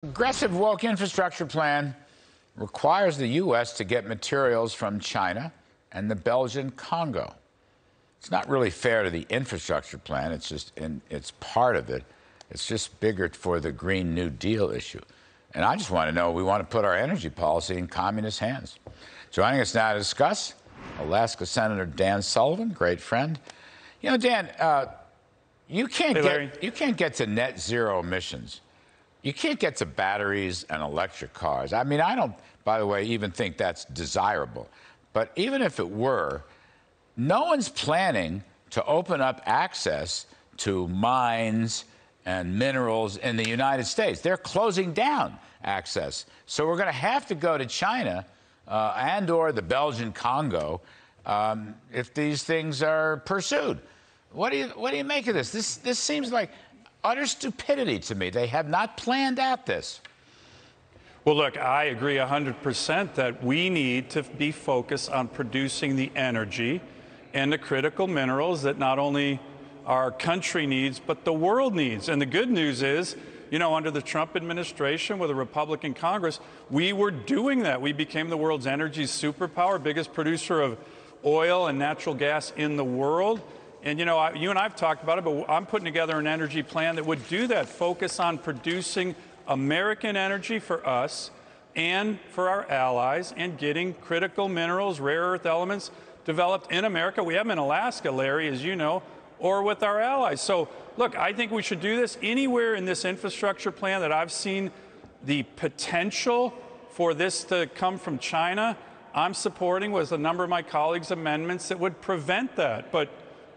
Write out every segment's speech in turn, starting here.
Aggressive woke infrastructure plan requires the U.S. to get materials from China and the Belgian Congo. It's not really fair to the infrastructure plan. It's part of it. It's just bigger for the Green New Deal issue. And I just want to know, we want to put our energy policy in communist hands. Joining us now to discuss, Alaska Senator Dan Sullivan, great friend. You know, Dan, you can't get to net zero emissions. You can't get to batteries and electric cars. I mean, I don't, by the way, even think that's desirable. But even if it were, no one's planning to open up access to mines and minerals in the United States. They're closing down access. So we're going to have to go to China and or the Belgian Congo if these things are pursued. What do you make of this? This seems like utter stupidity to me. They have not planned out this. Well, look, I agree 100% that we need to be focused on producing the energy and the critical minerals that not only our country needs, but the world needs. And the good news is, you know, under the Trump administration with a Republican Congress, we were doing that. We became the world's energy superpower, biggest producer of oil and natural gas in the world. And, you know, you and I have talked about it, but I'm putting together an energy plan that would do that, focus on producing American energy for us and for our allies and getting critical minerals, rare earth elements developed in America. We have them in Alaska, Larry, as you know, or with our allies. So, look, I think we should do this anywhere in this infrastructure plan that I've seen the potential for this to come from China. I'm supporting with a number of my colleagues' amendments that would prevent that. But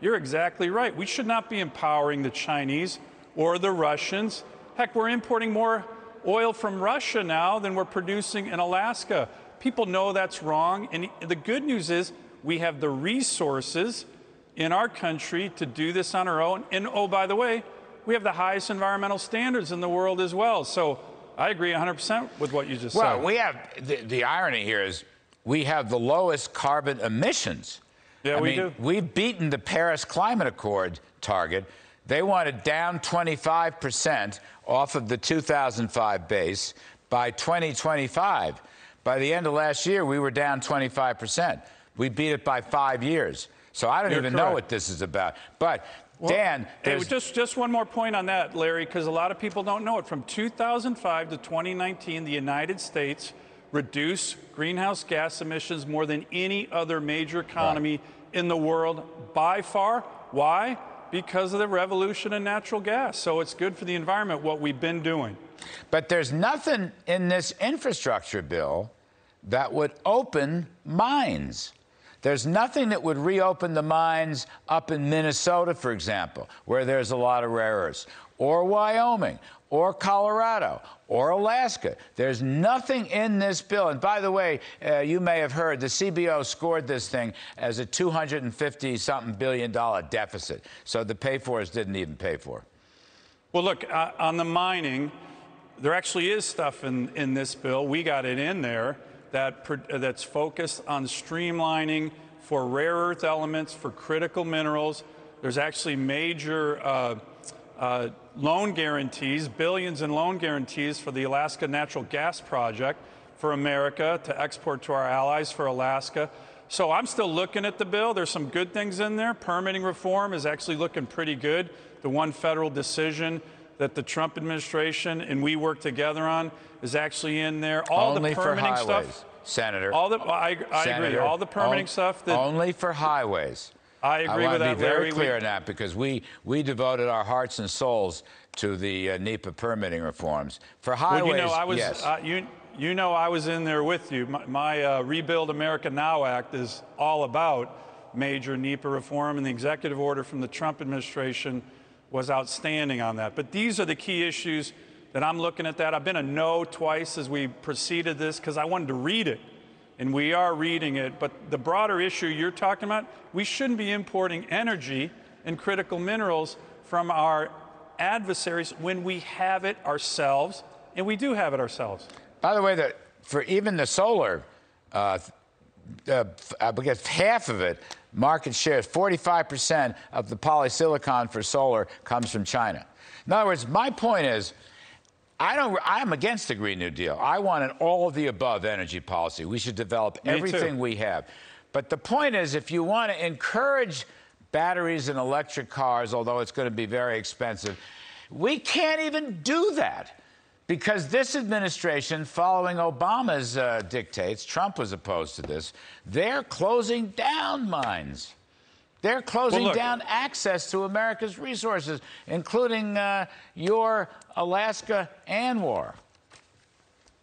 you're exactly right. We should not be empowering the Chinese or the Russians. Heck, we're importing more oil from Russia now than we're producing in Alaska. People know that's wrong. And the good news is we have the resources in our country to do this on our own. And oh, by the way, we have the highest environmental standards in the world as well. So I agree 100% with what you just said. Well, we have the irony here is we have the lowest carbon emissions. Yeah, we do. We've beaten the Paris Climate Accord target. They wanted down 25% off of the 2005 base by 2025. By the end of last year, we were down 25%. We beat it by 5 years. So I don't even know what this is about. But, well, Dan, just one more point on that, Larry, because a lot of people don't know it. From 2005 to 2019, the United States reduced greenhouse gas emissions more than any other major economy in the world by far. Why? Because of the revolution in natural gas. So it's good for the environment, what we've been doing. But there's nothing in this infrastructure bill that would open mines. There's nothing that would reopen the mines up in Minnesota, for example, where there's a lot of rare earths, or Wyoming, or Colorado, or Alaska. There's nothing in this bill. And by the way, you may have heard the CBO scored this thing as a $250-something billion deficit. So the pay-fors didn't even pay for. Well, look, on the mining, there actually is stuff in this bill. We got it in there that's focused on streamlining for rare earth elements, for critical minerals. There's actually major loan guarantees, billions in loan guarantees for the Alaska Natural Gas Project for America to export to our allies for Alaska. So I'm still looking at the bill. There's some good things in there. Permitting reform is actually looking pretty good. The one federal decision that the Trump administration and we work together on is actually in there. All only the permitting for highways, stuff, Senator. I agree. All the permitting stuff. Only for highways. I agree with that, Larry. I want to be very clear on that because we devoted our hearts and souls to the NEPA permitting reforms. For highways, well, yes. You know I was in there with you. My Rebuild America Now Act is all about major NEPA reform, and the executive order from the Trump administration was outstanding on that. But these are the key issues that I'm looking at that. I've been a no twice as we proceeded this because I wanted to read it. And we are reading it. But the broader issue you're talking about, we shouldn't be importing energy and critical minerals from our adversaries when we have it ourselves, and we do have it ourselves. By the way, for even the solar, because half of it, market share, 45% of the polysilicon for solar comes from China. In other words, my point is, I'm against the Green New Deal. I want an all of the above energy policy. We should develop everything we have. But the point is, if you want to encourage batteries in electric cars, although it's going to be very expensive, we can't even do that because this administration, following Obama's dictates, Trump was opposed to this, they're closing down mines. They're closing down access to America's resources, including your Alaska ANWR.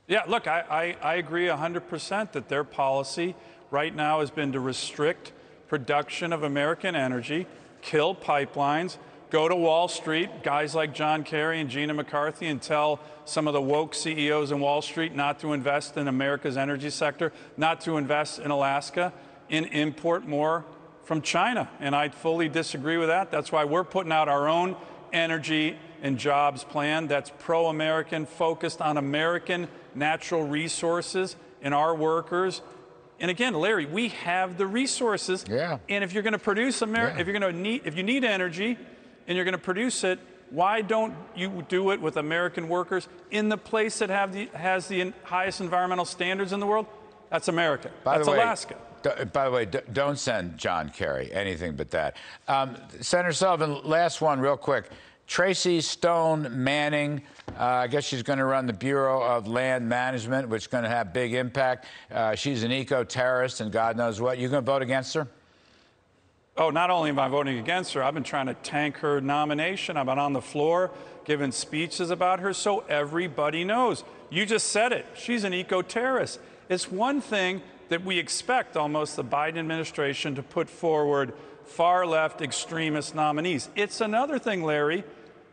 Yeah, look, I agree 100% that their policy right now has been to restrict production of American energy, kill pipelines, go to Wall Street, guys like John Kerry and Gina McCarthy, and tell some of the woke CEOs in Wall Street not to invest in America's energy sector, not to invest in Alaska, and import more from China. And I fully disagree with that. That's why we're putting out our own energy and jobs plan that's pro-American, focused on American natural resources and our workers. And again, Larry, we have the resources. Yeah. And if you're going to produce if you need energy and you're going to produce it, why don't you do it with American workers in the place that has the highest environmental standards in the world? That's America. That's Alaska. By the way, don't send John Kerry anything but that. Senator Sullivan, last one real quick. Tracy Stone Manning, I guess she's going to run the Bureau of Land Management, which is going to have big impact. She's an eco-terrorist and God knows what. You going to vote against her? Oh, not only am I voting against her, I've been trying to tank her nomination. I've been on the floor giving speeches about her so everybody knows. You just said it. She's an eco-terrorist. It's one thing that we expect almost the Biden administration to put forward far-left extremist nominees. It's another thing, Larry,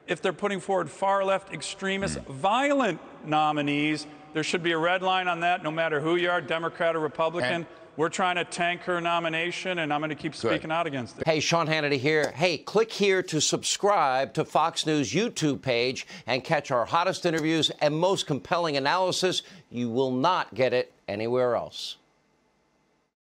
if they're putting forward far-left extremist violent nominees. There should be a red line on that no matter who you are, Democrat or Republican. We're trying to tank her nomination, and I'm going to keep speaking out against it. Hey, Sean Hannity here. Hey, click here to subscribe to Fox News YouTube page and catch our hottest interviews and most compelling analysis. You will not get it anywhere else.